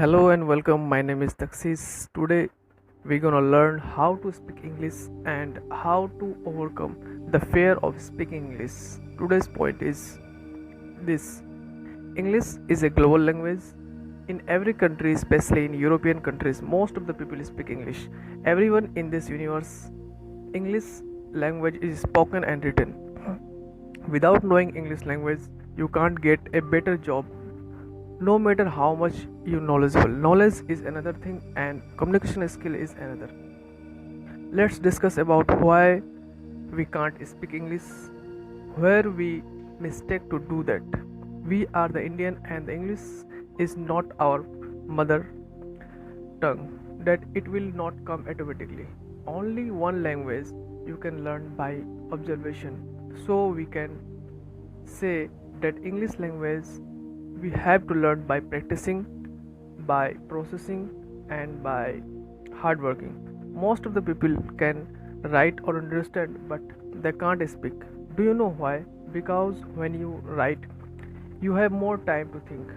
Hello and welcome. My name is Taxis. Today we're gonna learn how to speak English and how to overcome the fear of speaking English. Today's point is this: English is a global language. In every country, especially in European countries, most of the people speak English. Everyone in this universe, English language is spoken and written. Without knowing English language, you can't get a better job no matter how much you knowledgeable. Knowledge is another thing and communication skill is another. Let's discuss about why we can't speak English, where we mistake to do that. We are the Indian and the English is not our mother tongue, that it will not come automatically. Only one language you can learn by observation. So we can say that English language we have to learn by practicing, by processing, and by hard working. Most of the people can write or understand, but they can't speak. Do you know why? Because when you write, you have more time to think.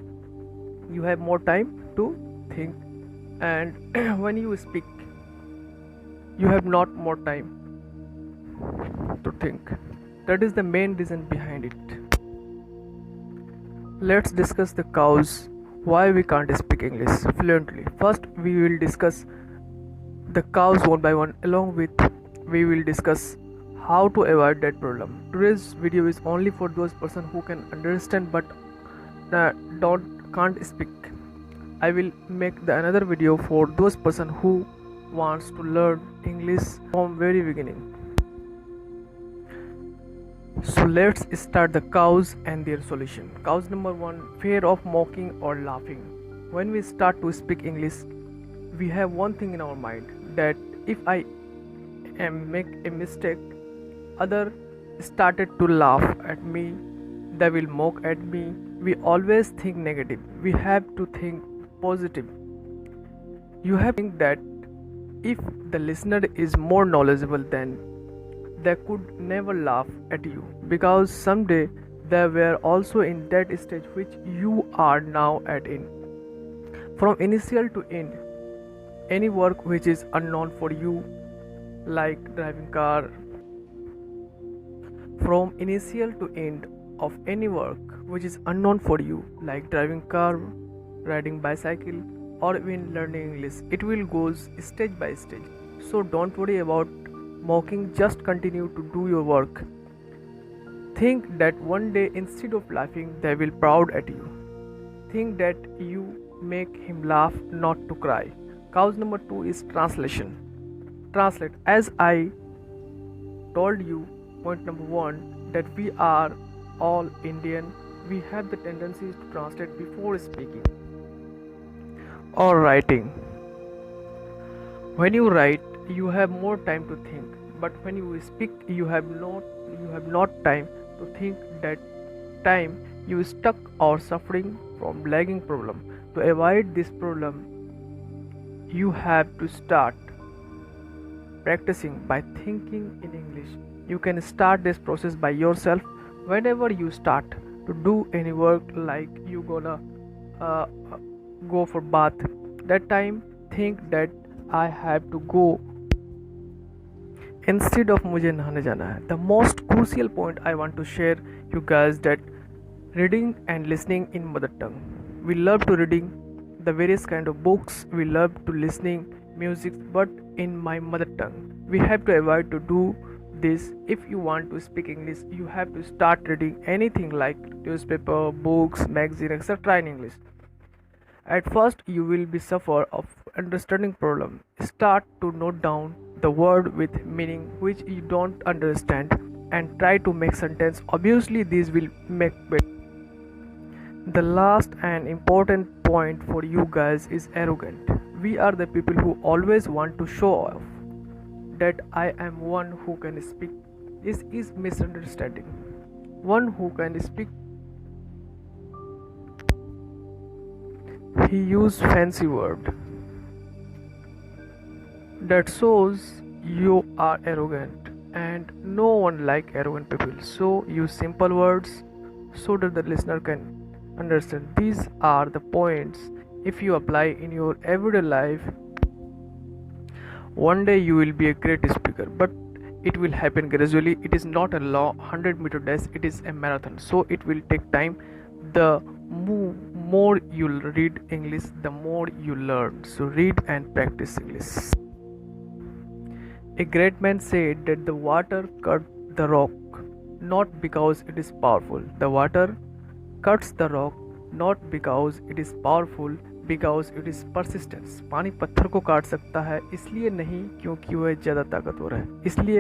You have more time to think, and when you speak, you have not more time to think. That is the main reason behind it. Let's discuss the cause why we can't speak English fluently. First, we will discuss the cause one by one. Along with, we will discuss how to avoid that problem. Today's video is only for those person who can understand but can't speak. I will make the another video for those person who wants to learn English from very beginning. So let's start the cause and their solution. Cause number one: fear of mocking or laughing. When we start to speak English, we have one thing in our mind, that if I make a mistake, other started to laugh at me, they will mock at me. We always think negative. We have to think positive. You have to think that if the listener is more knowledgeable than they could never laugh at you, because someday they were also in that stage which you are now at in. From initial to end, any work which is unknown for you, like driving car, from initial to end of any work which is unknown for you, like driving car, riding bicycle, or even learning English, it will goes stage by stage. So don't worry about mocking, just continue to do your work. Think that one day instead of laughing, they will proud at you. Think that you make him laugh, not to cry. Cause number two is translation. Translate. As I told you, point number one, that we are all Indian. We have the tendency to translate before speaking or writing. When you write, you have more time to think, but when you speak, you have not time to think. That time you stuck or suffering from lagging problem. To avoid this problem, you have to start practicing by thinking in English. You can start this process by yourself. Whenever you start to do any work, like you gonna go for bath, that time think that I have to go instead of मुझे नहाने जाना है. The most crucial point I want to share you guys, that reading and listening in mother tongue. We love to reading the various kind of books. We love to listening music, but in my mother tongue. We have to avoid to do this. If you want to speak English, you have to start reading anything like newspaper, books, magazine, etc. in English. At first, you will be suffer of understanding problem. Start to note down the word with meaning which you don't understand and try to make sentence. Obviously, these will make better. The last and important point for you guys is arrogant. We are the people who always want to show off that I am one who can speak. This is misunderstanding. One who can speak, he use fancy word. That shows you are arrogant, and no one like arrogant people. So use simple words so that the listener can understand. These are the points if you apply in your everyday life, one day you will be a great speaker, but it will happen gradually. It is not a 100-meter dash, it is a marathon, so it will take time. The more you read English, the more you learn. So read and practice English. A great man said that the water cut the rock not because it is powerful. The water cuts the rock not because it is powerful, because it is persistence. पानी पत्थर को काट सकता है इसलिए नहीं क्योंकि वह ज़्यादा ताकतवर है, इसलिए